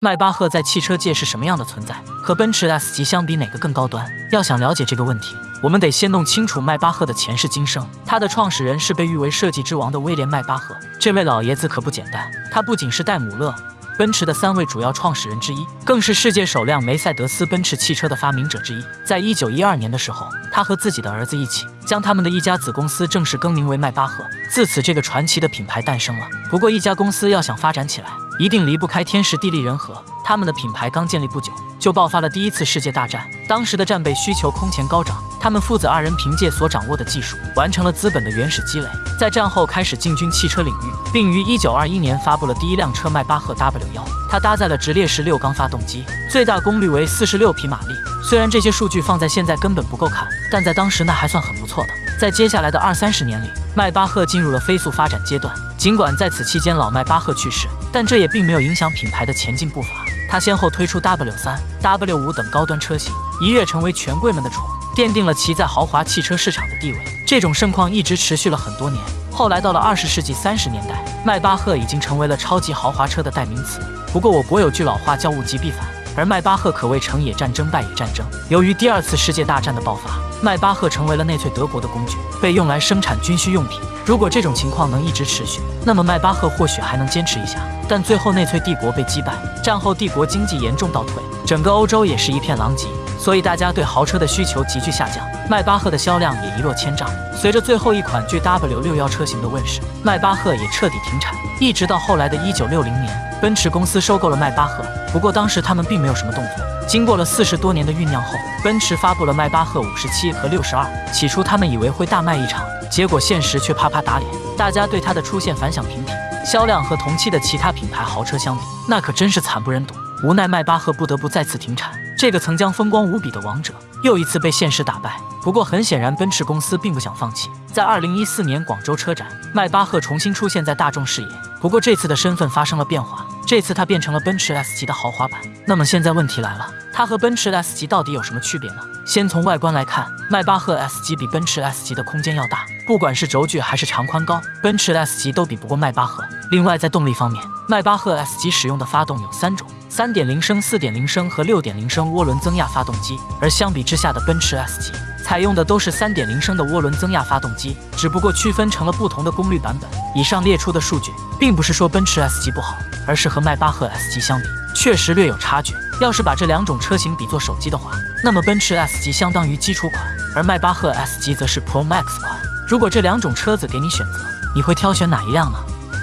迈巴赫在汽车界是什么样的存在？和奔驰 S 级相比，哪个更高端？要想了解这个问题，我们得先弄清楚迈巴赫的前世今生。他的创始人是被誉为设计之王的威廉·迈巴赫，这位老爷子可不简单，他不仅是戴姆勒、奔驰的3位主要创始人之一，更是世界首辆梅赛德斯奔驰汽车的发明者之一。在1912年的时候，他和自己的儿子一起将他们的一家子公司正式更名为迈巴赫，自此这个传奇的品牌诞生了。不过，一家公司要想发展起来，一定离不开天时地利人和。他们的品牌刚建立不久，就爆发了第一次世界大战。当时的战备需求空前高涨，他们父子2人凭借所掌握的技术，完成了资本的原始积累，在战后开始进军汽车领域，并于1921年发布了第一辆车迈巴赫 W1。它搭载了直列式6缸发动机，最大功率为46匹马力。虽然这些数据放在现在根本不够看，但在当时那还算很不错的。在接下来的20-30年里，迈巴赫进入了飞速发展阶段。尽管在此期间老迈巴赫去世，但这也并没有影响品牌的前进步伐。他先后推出 W3、W5 等高端车型，一跃成为权贵们的宠，奠定了其在豪华汽车市场的地位。这种盛况一直持续了很多年。后来到了20世纪30年代，迈巴赫已经成为了超级豪华车的代名词。不过我国有句老话叫物极必反，而迈巴赫可谓成也战争败也战争。由于第2次世界大战的爆发，迈巴赫成为了内粹德国的工具，被用来生产军需用品。如果这种情况能一直持续，那么迈巴赫或许还能坚持一下。但最后内粹帝国被击败，战后帝国经济严重倒退，整个欧洲也是一片狼藉，所以大家对豪车的需求急剧下降，迈巴赫的销量也一落千丈。随着最后一款具 W61车型的问世，迈巴赫也彻底停产，一直到后来的1960年，奔驰公司收购了迈巴赫。不过当时他们并没有什么动作。经过了40多年的酝酿后，奔驰发布了迈巴赫57和62。起初他们以为会大卖一场，结果现实却啪啪打脸，大家对它的出现反响平平，销量和同期的其他品牌豪车相比，那可真是惨不忍睹。无奈迈巴赫不得不再次停产，这个曾将风光无比的王者又一次被现实打败。不过很显然，奔驰公司并不想放弃。在2014年广州车展，迈巴赫重新出现在大众视野，不过这次的身份发生了变化，这次它变成了奔驰 S 级的豪华版。那么现在问题来了，它和奔驰 S 级到底有什么区别呢？先从外观来看，迈巴赫 S 级比奔驰 S 级的空间要大，不管是轴距还是长宽高，奔驰 S 级都比不过迈巴赫。另外在动力方面，迈巴赫 S 级使用的发动有3种：3.0升、4.0升和6.0升涡轮增压发动机，而相比之下的奔驰 S 级采用的都是3.0升的涡轮增压发动机，只不过区分成了不同的功率版本。以上列出的数据并不是说奔驰 S 级不好，而是和迈巴赫 S 级相比确实略有差距。要是把这2种车型比作手机的话，那么奔驰 S 级相当于基础款，而迈巴赫 S 级则是 Pro Max 款。如果这2种车子给你选择，你会挑选哪一辆呢？